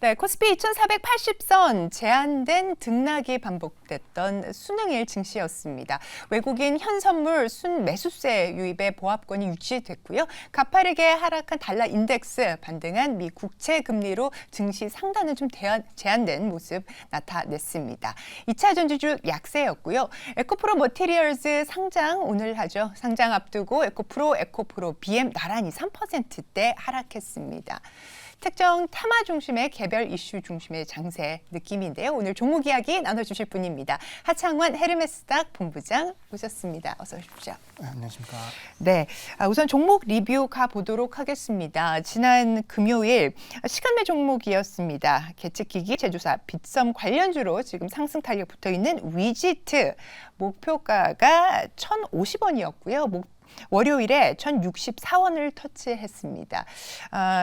네, 코스피 2480선 제한된 등락이 반복됐던 수능일 증시였습니다. 외국인 현선물 순매수세 유입의 보합권이 유지됐고요. 가파르게 하락한 달러 인덱스 반등한 미 국채 금리로 증시 상단은 좀 제한된 모습 나타냈습니다. 2차 전지주 약세였고요. 에코프로 머티리얼즈 상장 오늘 하죠. 상장 앞두고 에코프로, BM 나란히 3%대 하락했습니다. 특정 테마 중심의 개별 이슈 중심의 장세 느낌인데요. 오늘 종목 이야기 나눠주실 분입니다. 하창원 헤르메스닥 본부장 모셨습니다. 어서 오십시오. 네, 안녕하십니까. 네, 우선 종목 리뷰 가보도록 하겠습니다. 지난 금요일 시간매 종목이었습니다. 계측기기, 제조사, 빗썸 관련주로 지금 상승 탄력 붙어있는 위지트 목표가가 1,050원이었고요. 월요일에 1,064원을 터치했습니다.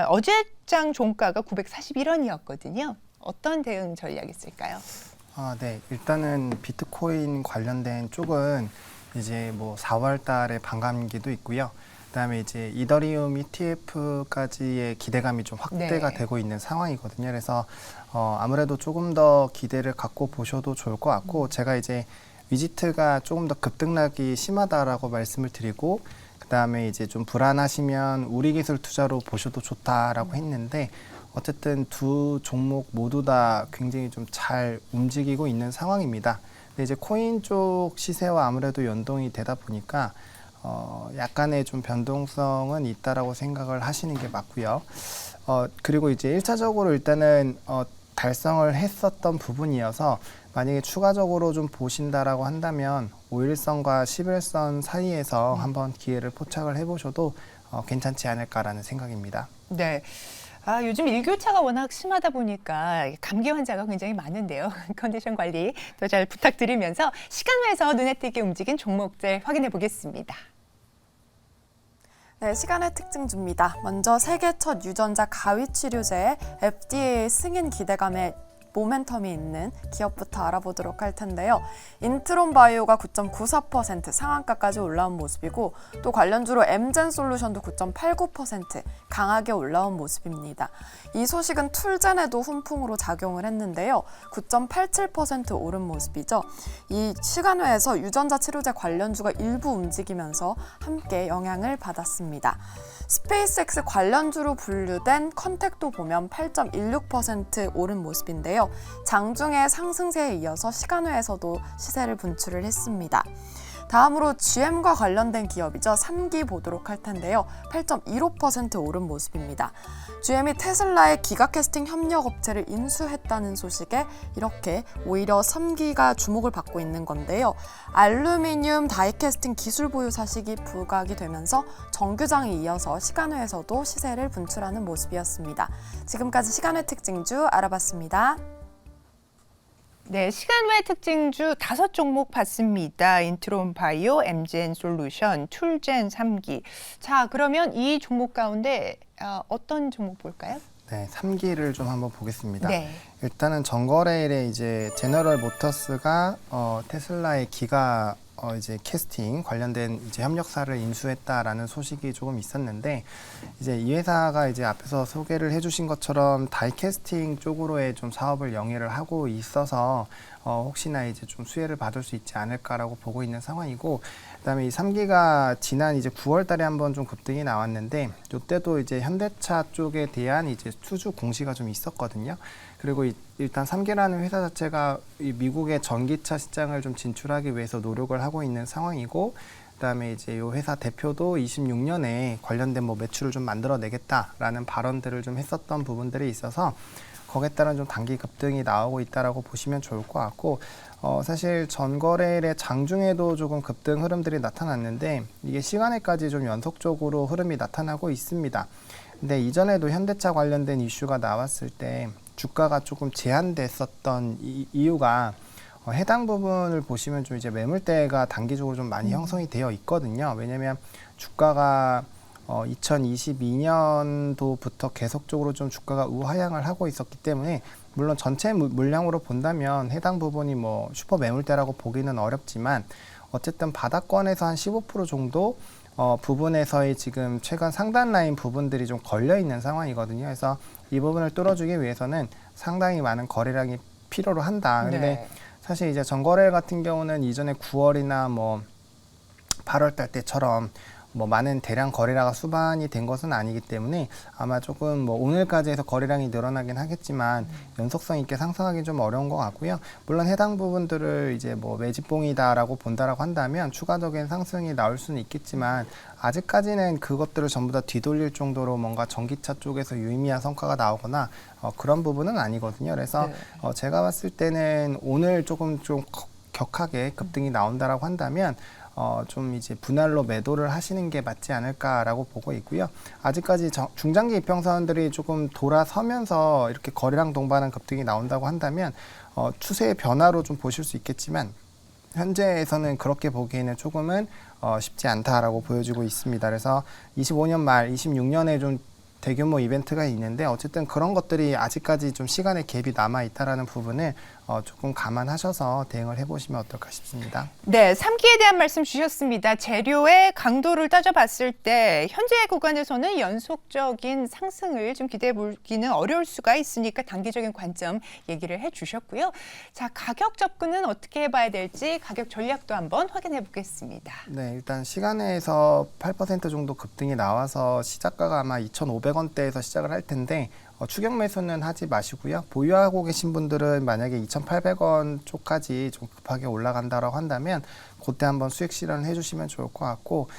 어제장 종가가 941원이었거든요. 어떤 대응 전략이 있을까요? 네, 일단은 비트코인 관련된 쪽은 이제 뭐 4월 달에 반감기도 있고요. 그다음에 이제 이더리움 ETF까지의 기대감이 좀 확대가 되고 있는 상황이거든요. 그래서 아무래도 조금 더 기대를 갖고 보셔도 좋을 것 같고, 제가 이제 위지트가 조금 더 급등락이 심하다라고 말씀을 드리고, 그다음에 이제 좀 불안하시면 우리기술 투자로 보셔도 좋다라고 했는데, 어쨌든 두 종목 모두 다 굉장히 좀 잘 움직이고 있는 상황입니다. 근데 이제 코인 쪽 시세와 아무래도 연동이 되다 보니까 약간의 좀 변동성은 있다라고 생각을 하시는 게 맞고요. 그리고 이제 1차적으로 일단은 달성을 했었던 부분이어서, 만약에 추가적으로 좀 보신다라고 한다면 5일선과 10일선 사이에서 한번 기회를 포착을 해보셔도 괜찮지 않을까라는 생각입니다. 네. 요즘 일교차가 워낙 심하다 보니까 감기 환자가 굉장히 많은데요. 컨디션 관리 더 잘 부탁드리면서 시간외에서 눈에 띄게 움직인 종목들 확인해 보겠습니다. 네, 시간의 특징주입니다. 먼저 세계 첫 유전자 가위 치료제의 FDA 승인 기대감에 모멘텀이 있는 기업부터 알아보도록 할 텐데요. 인트론 바이오가 9.94% 상한가까지 올라온 모습이고, 또 관련주로 엠젠 솔루션도 9.89% 강하게 올라온 모습입니다. 이 소식은 툴젠에도 훈풍으로 작용을 했는데요. 9.87% 오른 모습이죠. 이 시간외에서 유전자 치료제 관련주가 일부 움직이면서 함께 영향을 받았습니다. 스페이스X 관련주로 분류된 컨택도 보면 8.16% 오른 모습인데요. 장중의 상승세에 이어서 시간외에서도 시세를 분출을 했습니다. 다음으로 GM과 관련된 기업이죠. 3기 보도록 할 텐데요. 8.15% 오른 모습입니다. GM이 테슬라의 기가캐스팅 협력업체를 인수했다는 소식에 이렇게 오히려 3기가 주목을 받고 있는 건데요. 알루미늄 다이캐스팅 기술 보유 사실이 부각이 되면서 정규장에 이어서 시간외에서도 시세를 분출하는 모습이었습니다. 지금까지 시간외 특징주 알아봤습니다. 네, 시간외 특징주 5종목 봤습니다. 인트론 바이오, 엠젠 솔루션, 툴젠 3기. 자, 그러면 이 종목 가운데 어떤 종목 볼까요? 네, 3기를 좀 한번 보겠습니다. 네. 일단은 전거래일에 이제 제너럴 모터스가 테슬라의 기가 이제 캐스팅 관련된 이제 협력사를 인수했다라는 소식이 조금 있었는데, 이제 이 회사가 이제 앞에서 소개를 해주신 것처럼 다이캐스팅 쪽으로의 좀 사업을 영위를 하고 있어서 혹시나 이제 좀 수혜를 받을 수 있지 않을까라고 보고 있는 상황이고, 그다음에 이 3기가 지난 이제 9월달에 한번 좀 급등이 나왔는데, 이때도 이제 현대차 쪽에 대한 이제 투주 공시가 좀 있었거든요. 그리고 일단 3기라는 회사 자체가 이 미국의 전기차 시장을 좀 진출하기 위해서 노력을 하고 있는 상황이고, 그다음에 이제 이 회사 대표도 26년에 관련된 뭐 매출을 좀 만들어내겠다라는 발언들을 좀 했었던 부분들이 있어서 거기에 따른 좀 단기 급등이 나오고 있다라고 보시면 좋을 것 같고, 사실 전거래일의 장중에도 조금 급등 흐름들이 나타났는데, 이게 시간에까지 좀 연속적으로 흐름이 나타나고 있습니다. 근데 이전에도 현대차 관련된 이슈가 나왔을 때 주가가 조금 제한됐었던 이유가 해당 부분을 보시면 좀 이제 매물대가 단기적으로 좀 많이 형성이 되어 있거든요. 왜냐하면 주가가 2022년도부터 계속적으로 좀 주가가 우하향을 하고 있었기 때문에, 물론 전체 물량으로 본다면 해당 부분이 뭐 슈퍼 매물대라고 보기는 어렵지만, 어쨌든 바닥권에서 한 15% 정도 부분에서의 지금 최근 상단 라인 부분들이 좀 걸려 있는 상황이거든요. 그래서 이 부분을 뚫어주기 위해서는 상당히 많은 거래량이 필요로 한다. 근데 네. 사실 이제 전거래 같은 경우는 이전에 9월이나 뭐 8월 달 때처럼 뭐 많은 대량 거래량가 수반이 된 것은 아니기 때문에 아마 조금 뭐 오늘까지 해서 거래량이 늘어나긴 하겠지만 연속성 있게 상승하기 좀 어려운 것 같고요. 물론 해당 부분들을 이제 뭐 매집봉이다라고 본다라고 한다면 추가적인 상승이 나올 수는 있겠지만 아직까지는 그것들을 전부 다 뒤돌릴 정도로 뭔가 전기차 쪽에서 유의미한 성과가 나오거나 그런 부분은 아니거든요. 그래서 네. 제가 봤을 때는 오늘 조금 좀 격하게 급등이 나온다라고 한다면 좀 이제 분할로 매도를 하시는 게 맞지 않을까라고 보고 있고요. 아직까지 중장기 이평선들이 조금 돌아서면서 이렇게 거래량 동반한 급등이 나온다고 한다면 추세의 변화로 좀 보실 수 있겠지만 현재에서는 그렇게 보기에는 조금은 쉽지 않다라고 보여지고 있습니다. 그래서 25년 말 26년에 좀 대규모 이벤트가 있는데 어쨌든 그런 것들이 아직까지 좀 시간의 갭이 남아 있다라는 부분을 조금 감안하셔서 대응을 해보시면 어떨까 싶습니다. 네, 3기에 대한 말씀 주셨습니다. 재료의 강도를 따져봤을 때 현재 구간에서는 연속적인 상승을 좀 기대해 보기는 어려울 수가 있으니까 단기적인 관점 얘기를 해주셨고요. 자, 가격 접근은 어떻게 해봐야 될지 가격 전략도 한번 확인해 보겠습니다. 네, 일단 시간에서 8% 정도 급등이 나와서 시작가가 아마 2,500원대에서 시작을 할 텐데 추격 매수는 하지 마시고요. 보유하고 계신 분들은 만약에 2,800원 쪽까지 좀 급하게 올라간다라고 한다면 그때 한번 수익 실현을 해주시면 좋을 것 같고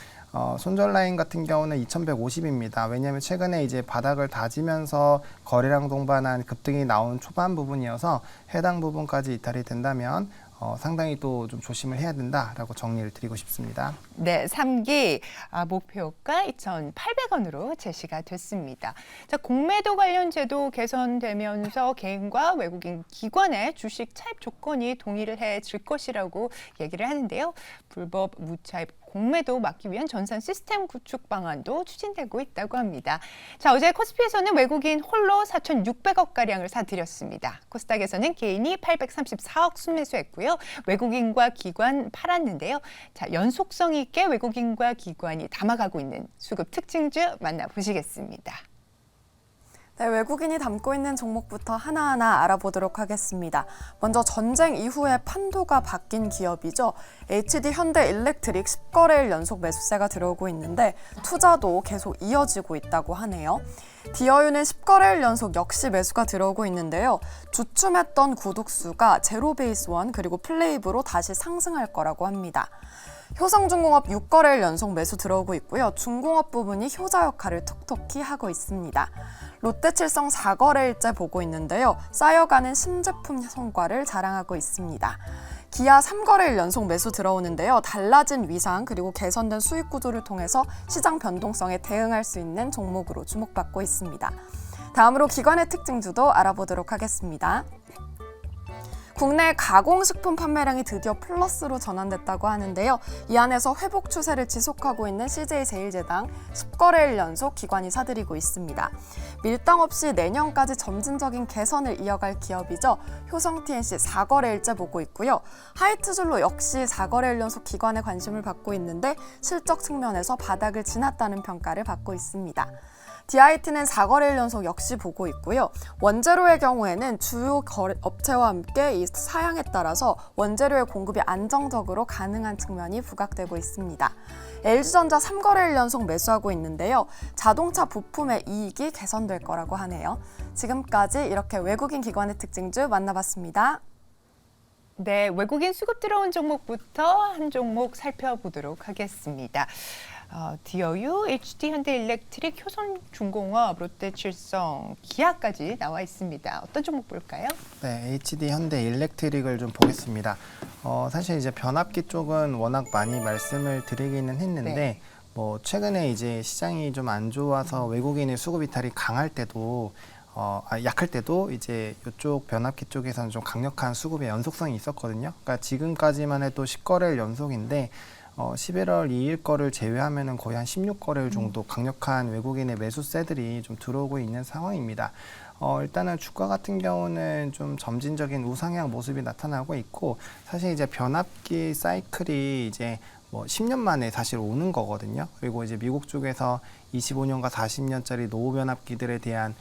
손절 라인 같은 경우는 2,150입니다. 왜냐하면 최근에 이제 바닥을 다지면서 거래량 동반한 급등이 나온 초반 부분이어서 해당 부분까지 이탈이 된다면 상당히 또 좀 조심을 해야 된다라고 정리를 드리고 싶습니다. 네, 3기 목표가 2,800원으로 제시가 됐습니다. 자, 공매도 관련 제도 개선되면서 개인과 외국인 기관의 주식 차입 조건이 동의를 해질 것이라고 얘기를 하는데요. 불법 무차입 공매도 막기 위한 전산 시스템 구축 방안도 추진되고 있다고 합니다. 자, 어제 코스피에서는 외국인 홀로 4,600억가량을 사들였습니다. 코스닥에서는 개인이 834억 순매수했고요. 외국인과 기관 팔았는데요. 자, 연속성 있게 외국인과 기관이 담아가고 있는 수급 특징주 만나보시겠습니다. 네, 외국인이 담고 있는 종목부터 하나하나 알아보도록 하겠습니다. 먼저 전쟁 이후에 판도가 바뀐 기업이죠. HD 현대 일렉트릭 10거래일 연속 매수세가 들어오고 있는데 투자도 계속 이어지고 있다고 하네요. 디어유는 10거래일 연속 역시 매수가 들어오고 있는데요. 주춤했던 구독수가 제로베이스원 그리고 플레이브로 다시 상승할 거라고 합니다. 효성중공업 6거래일 연속 매수 들어오고 있고요. 중공업 부분이 효자 역할을 톡톡히 하고 있습니다. 롯데칠성 4거래일째 보고 있는데요. 쌓여가는 신제품 성과를 자랑하고 있습니다. 기아 3거래일 연속 매수 들어오는데요. 달라진 위상 그리고 개선된 수익 구조를 통해서 시장 변동성에 대응할 수 있는 종목으로 주목받고 있습니다. 다음으로 기관의 특징주도 알아보도록 하겠습니다. 국내 가공식품 판매량이 드디어 플러스로 전환됐다고 하는데요. 이 안에서 회복 추세를 지속하고 있는 CJ제일제당 10거래일 연속 기관이 사들이고 있습니다. 밀당 없이 내년까지 점진적인 개선을 이어갈 기업이죠. 효성TNC 4거래일째 보고 있고요. 하이트줄로 역시 4거래일 연속 기관의 관심을 받고 있는데 실적 측면에서 바닥을 지났다는 평가를 받고 있습니다. DIT는 4거래일 연속 역시 보고 있고요. 원재료의 경우에는 주요 업체와 함께 이 사양에 따라서 원재료의 공급이 안정적으로 가능한 측면이 부각되고 있습니다. LG전자 3거래일 연속 매수하고 있는데요. 자동차 부품의 이익이 개선될 거라고 하네요. 지금까지 이렇게 외국인 기관의 특징주 만나봤습니다. 네, 외국인 수급 들어온 종목부터 한 종목 살펴보도록 하겠습니다. 디어유, HD 현대일렉트릭, 효성중공업, 롯데칠성, 기아까지 나와 있습니다. 어떤 종목 볼까요? 네, HD 현대일렉트릭을 좀 보겠습니다. 사실 이제 변압기 쪽은 워낙 많이 말씀을 드리기는 했는데 네. 뭐 최근에 이제 시장이 좀 안 좋아서 외국인의 수급 이탈이 강할 때도 약할 때도 이제 이쪽 변압기 쪽에서는 좀 강력한 수급의 연속성이 있었거든요. 그러니까 지금까지만 해도 10거래일 연속인데 11월 2일 거를 제외하면은 거의 한 16거래일 정도 강력한 외국인의 매수세들이 좀 들어오고 있는 상황입니다. 일단은 주가 같은 경우는 좀 점진적인 우상향 모습이 나타나고 있고 사실 이제 변압기 사이클이 이제 뭐 10년 만에 사실 오는 거거든요. 그리고 이제 미국 쪽에서 25년과 40년짜리 노후 변압기들에 대한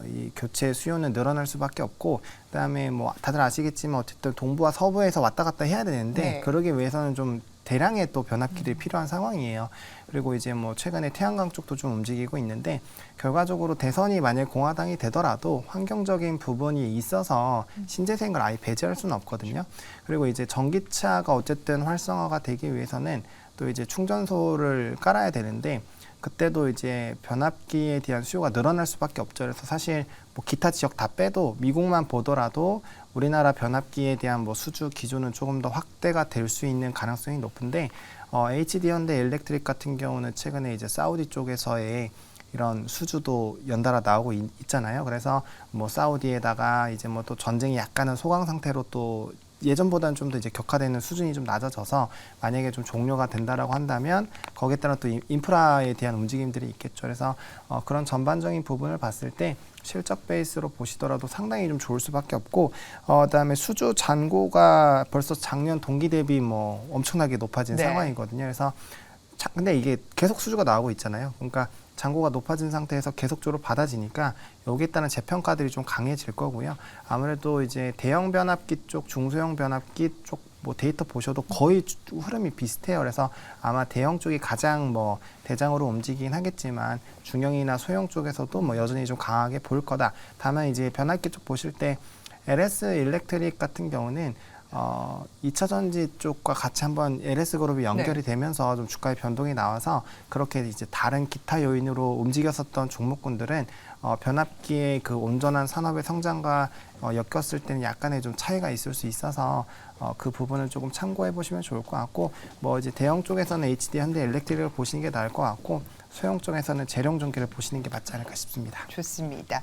이 교체 수요는 늘어날 수밖에 없고, 그다음에 뭐 다들 아시겠지만 어쨌든 동부와 서부에서 왔다 갔다 해야 되는데 네. 그러기 위해서는 좀 대량의 또 변압기들이 필요한 상황이에요. 그리고 이제 뭐 최근에 태양광 쪽도 좀 움직이고 있는데, 결과적으로 대선이 만약 공화당이 되더라도 환경적인 부분이 있어서 신재생을 아예 배제할 수는 없거든요. 그리고 이제 전기차가 어쨌든 활성화가 되기 위해서는 또 이제 충전소를 깔아야 되는데, 그때도 이제 변압기에 대한 수요가 늘어날 수밖에 없죠. 그래서 사실 뭐 기타 지역 다 빼도 미국만 보더라도 우리나라 변압기에 대한 뭐 수주 기준은 조금 더 확대가 될 수 있는 가능성이 높은데, HD 현대 일렉트릭 같은 경우는 최근에 이제 사우디 쪽에서의 이런 수주도 연달아 나오고 있잖아요. 그래서 뭐 사우디에다가 이제 뭐 또 전쟁이 약간은 소강 상태로 또 예전보다는 좀 더 이제 격화되는 수준이 좀 낮아져서 만약에 좀 종료가 된다라고 한다면 거기에 따라 또 인프라에 대한 움직임들이 있겠죠. 그래서 그런 전반적인 부분을 봤을 때 실적 베이스로 보시더라도 상당히 좀 좋을 수밖에 없고, 그다음에 수주 잔고가 벌써 작년 동기 대비 뭐 엄청나게 높아진 네. 상황이거든요. 그래서 근데 이게 계속 수주가 나오고 있잖아요. 그러니까 잔고가 높아진 상태에서 계속적으로 받아지니까 여기에 따른 재평가들이 좀 강해질 거고요. 아무래도 이제 대형 변압기 쪽, 중소형 변압기 쪽 뭐 데이터 보셔도 거의 흐름이 비슷해요. 그래서 아마 대형 쪽이 가장 뭐 대장으로 움직이긴 하겠지만 중형이나 소형 쪽에서도 뭐 여전히 좀 강하게 보일 거다. 다만 이제 변압기 쪽 보실 때 LS 일렉트릭 같은 경우는 2차 전지 쪽과 같이 한번 LS그룹이 연결이 되면서 좀 주가의 변동이 나와서 그렇게 이제 다른 기타 요인으로 움직였었던 종목군들은 변압기의 그 온전한 산업의 성장과 엮였을 때는 약간의 좀 차이가 있을 수 있어서 그 부분을 조금 참고해 보시면 좋을 것 같고, 뭐 이제 대형 쪽에서는 HD 현대 일렉트릭을 보시는 게 나을 것 같고, 소형 쪽에서는 재룡전기를 보시는 게 맞지 않을까 싶습니다. 좋습니다.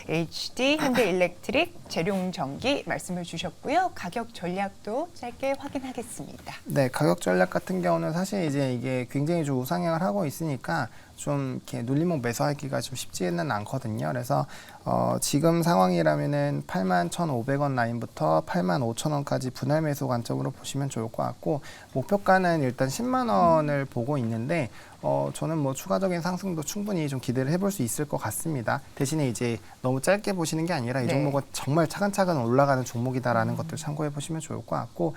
HD 현대 일렉트릭 재룡전기 말씀을 주셨고요. 가격 전략도 짧게 확인하겠습니다. 네, 가격 전략 같은 경우는 사실 이제 이게 굉장히 좀 우상향을 하고 있으니까 좀 이렇게 눌림목 매수하기가 좀 쉽지는 않거든요. 그래서 지금 상황이라면은 81,500원 라인부터 85,000원까지 분할 매수 관점으로 보시면 좋을 것 같고, 목표가는 일단 10만 원을 보고 있는데 저는 뭐 추가적인 상승도 충분히 좀 기대를 해볼 수 있을 것 같습니다. 대신에 이제 너무 짧게 보시는 게 아니라 이 네. 종목은 정말 차근차근 올라가는 종목이다라는 것들 참고해 보시면 좋을 것 같고,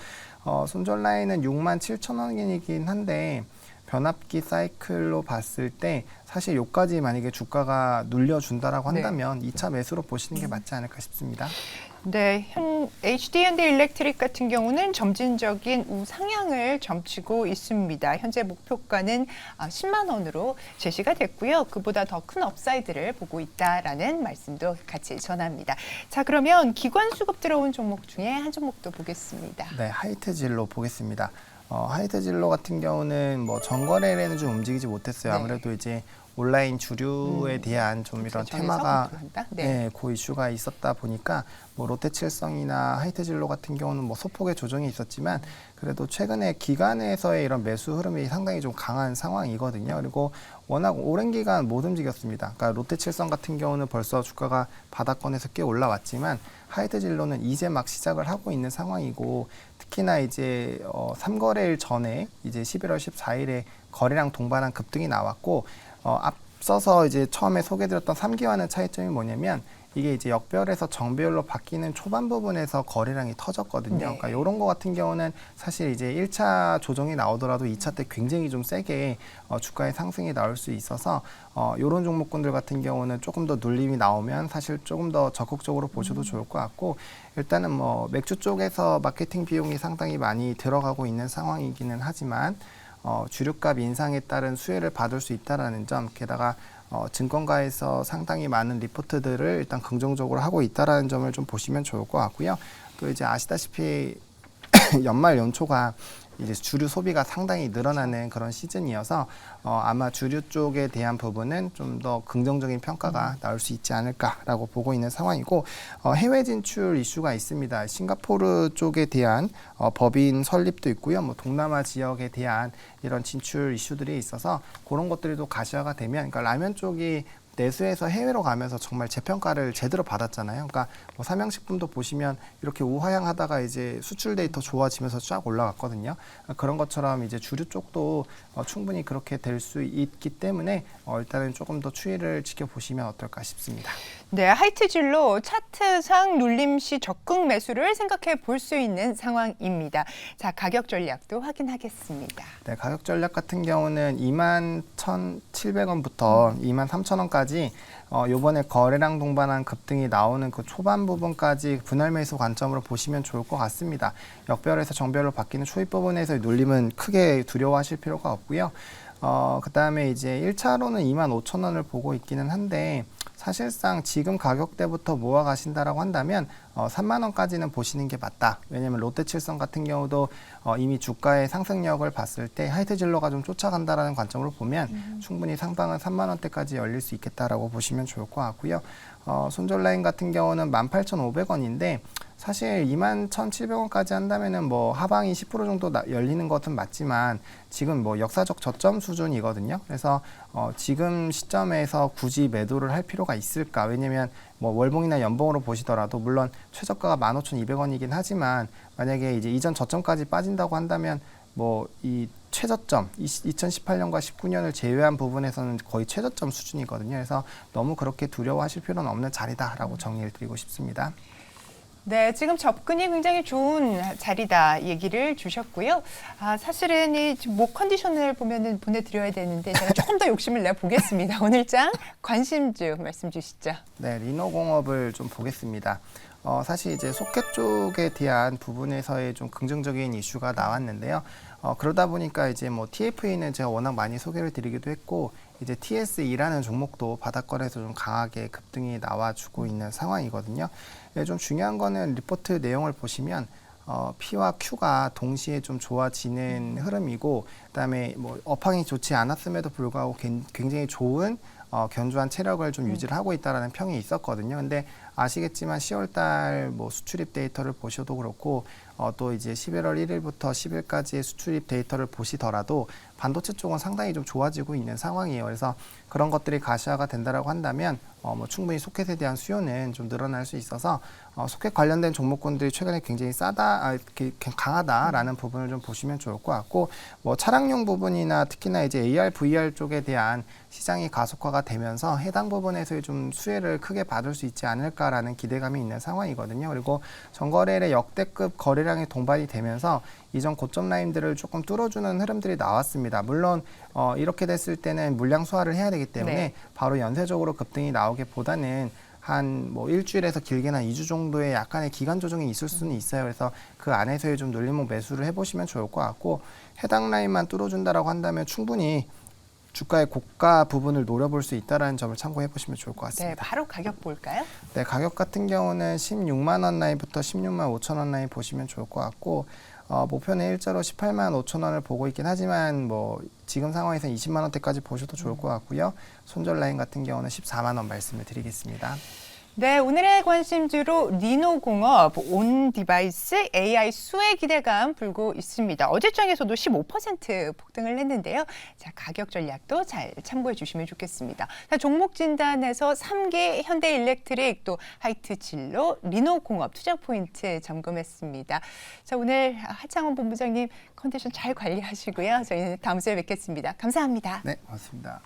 손절 라인은 67,000원이긴 한데 변압기 사이클로 봤을 때 사실 요까지 만약에 주가가 눌려준다라고 한다면 2차 매수로 보시는 게 맞지 않을까 싶습니다. 네, HD 현대 일렉트릭 같은 경우는 점진적인 우상향을 점치고 있습니다. 현재 목표가는 10만 원으로 제시가 됐고요. 그보다 더 큰 업사이드를 보고 있다라는 말씀도 같이 전합니다. 자, 그러면 기관 수급 들어온 종목 중에 한 종목도 보겠습니다. 네, 하이트진로 보겠습니다. 하이트진로 같은 경우는 뭐 전거래일에는 좀 움직이지 못했어요. 네. 아무래도 이제 온라인 주류에 대한 좀 이런 그렇죠. 테마가 정에서 고투한다? 네, 그 이슈가 있었다 보니까 뭐 롯데칠성이나 하이트진로 같은 경우는 뭐 소폭의 조정이 있었지만 그래도 최근에 기관에서의 이런 매수 흐름이 상당히 좀 강한 상황이거든요. 그리고 워낙 오랜 기간 못 움직였습니다. 그러니까 롯데칠성 같은 경우는 벌써 주가가 바닥권에서 꽤 올라왔지만 하이트진로는 이제 막 시작을 하고 있는 상황이고, 특히나 이제 3거래일 전에 이제 11월 14일에 거래량 동반한 급등이 나왔고, 앞서서 이제 처음에 소개드렸던 3기와는 차이점이 뭐냐면 이게 이제 역별에서 정배열로 바뀌는 초반 부분에서 거래량이 터졌거든요. 네. 그러니까 이런 거 같은 경우는 사실 이제 1차 조정이 나오더라도 2차 때 굉장히 좀 세게 주가의 상승이 나올 수 있어서 이런 종목군들 같은 경우는 조금 더 눌림이 나오면 사실 조금 더 적극적으로 보셔도 좋을 것 같고, 일단은 뭐 맥주 쪽에서 마케팅 비용이 상당히 많이 들어가고 있는 상황이기는 하지만 주류값 인상에 따른 수혜를 받을 수 있다라는 점, 게다가 증권가에서 상당히 많은 리포트들을 일단 긍정적으로 하고 있다라는 점을 좀 보시면 좋을 것 같고요. 또 이제 아시다시피 연말 연초가 이제 주류 소비가 상당히 늘어나는 그런 시즌이어서 아마 주류 쪽에 대한 부분은 좀 더 긍정적인 평가가 나올 수 있지 않을까라고 보고 있는 상황이고, 해외 진출 이슈가 있습니다. 싱가포르 쪽에 대한 법인 설립도 있고요. 뭐 동남아 지역에 대한 이런 진출 이슈들이 있어서 그런 것들이 또 가시화가 되면, 그러니까 라면 쪽이 내수에서 해외로 가면서 정말 재평가를 제대로 받았잖아요. 그러니까 뭐 삼양식품도 보시면 이렇게 우하향하다가 이제 수출 데이터 좋아지면서 쫙 올라갔거든요. 그런 것처럼 이제 주류 쪽도 충분히 그렇게 될 수 있기 때문에 일단은 조금 더 추이를 지켜보시면 어떨까 싶습니다. 네, 하이트질로 차트상 눌림시 적극 매수를 생각해 볼 수 있는 상황입니다. 자, 가격 전략도 확인하겠습니다. 네, 가격 전략 같은 경우는 21,700원부터 23,000원까지 요번에 거래량 동반한 급등이 나오는 그 초반 부분까지 분할 매수 관점으로 보시면 좋을 것 같습니다. 역별에서 정별로 바뀌는 초입 부분에서의 눌림은 크게 두려워하실 필요가 없고요. 그다음에 이제 1차로는 25,000원을 보고 있기는 한데 사실상 지금 가격대부터 모아 가신다라고 한다면 3만 원까지는 보시는 게 맞다. 왜냐하면 롯데칠성 같은 경우도 이미 주가의 상승력을 봤을 때 하이트질러가 좀 쫓아간다라는 관점으로 보면 충분히 상방은 3만 원대까지 열릴 수 있겠다라고 보시면 좋을 것 같고요. 손절 라인 같은 경우는 18,500원인데 사실 21,700원까지 한다면은 뭐 하방이 10% 정도 열리는 것은 맞지만 지금 뭐 역사적 저점 수준이거든요. 그래서 지금 시점에서 굳이 매도를 할 필요가 있을까? 왜냐면 뭐 월봉이나 연봉으로 보시더라도 물론 최저가가 15,200원이긴 하지만 만약에 이제 이전 저점까지 빠진다고 한다면 뭐 이 최저점 2018년과 19년을 제외한 부분에서는 거의 최저점 수준이거든요. 그래서 너무 그렇게 두려워하실 필요는 없는 자리다라고 정리를 드리고 싶습니다. 네, 지금 접근이 굉장히 좋은 자리다 얘기를 주셨고요. 사실은 이 목 컨디션을 보면은 보내드려야 되는데 제가 조금 더 욕심을 내 보겠습니다. 오늘장 관심주 말씀 주시죠. 네, 리노공업을 좀 보겠습니다. 사실 이제 소켓 쪽에 대한 부분에서의 좀 긍정적인 이슈가 나왔는데요. 그러다 보니까 이제 뭐 TFE는 제가 워낙 많이 소개를 드리기도 했고, 이제 TSE라는 종목도 바닥권에서 좀 강하게 급등이 나와주고 있는 상황이거든요. 좀 중요한 거는 리포트 내용을 보시면 P와 Q가 동시에 좀 좋아지는 흐름이고, 그다음에 뭐 업황이 좋지 않았음에도 불구하고 굉장히 좋은 견조한 체력을 좀 유지를 하고 있다라는 평이 있었거든요. 근데 아시겠지만 10월달 뭐 수출입 데이터를 보셔도 그렇고 또 이제 11월 1일부터 10일까지의 수출입 데이터를 보시더라도 반도체 쪽은 상당히 좀 좋아지고 있는 상황이에요. 그래서 그런 것들이 가시화가 된다라고 한다면 뭐 충분히 소켓에 대한 수요는 좀 늘어날 수 있어서 소켓 관련된 종목군들이 최근에 굉장히 강하다라는 부분을 좀 보시면 좋을 것 같고, 뭐 차량용 부분이나 특히나 이제 AR, VR 쪽에 대한 시장이 가속화가 되면서 해당 부분에서의 좀 수혜를 크게 받을 수 있지 않을까라는 기대감이 있는 상황이거든요. 그리고 전거래일의 역대급 거래량이 동반이 되면서 이전 고점 라인들을 조금 뚫어주는 흐름들이 나왔습니다. 물론 이렇게 됐을 때는 물량 소화를 해야 되기 때문에 네. 바로 연쇄적으로 급등이 나오기보다는 한 뭐 일주일에서 길게는 2주 정도의 약간의 기간 조정이 있을 수는 있어요. 그래서 그 안에서의 좀 눌림목 매수를 해보시면 좋을 것 같고, 해당 라인만 뚫어준다라고 한다면 충분히 주가의 고가 부분을 노려볼 수 있다는 점을 참고해 보시면 좋을 것 네, 같습니다. 바로 가격 볼까요? 네, 가격 같은 경우는 16만 원 라인부터 16만 5천 원 라인 보시면 좋을 것 같고, 목표는 일자로 18만 5천 원을 보고 있긴 하지만 뭐 지금 상황에서 20만 원대까지 보셔도 좋을 것 같고요. 손절 라인 같은 경우는 14만 원 말씀을 드리겠습니다. 네, 오늘의 관심주로 리노공업, 온디바이스, AI 수혜 기대감 불고 있습니다. 어제장에서도 15% 폭등을 했는데요. 자, 가격 전략도 잘 참고해 주시면 좋겠습니다. 자, 종목 진단에서 3개 현대일렉트릭, 또 하이트진로, 리노공업 투자 포인트 점검했습니다. 자, 오늘 하창원 본부장님 컨디션 잘 관리하시고요. 저희는 다음 주에 뵙겠습니다. 감사합니다. 네, 고맙습니다.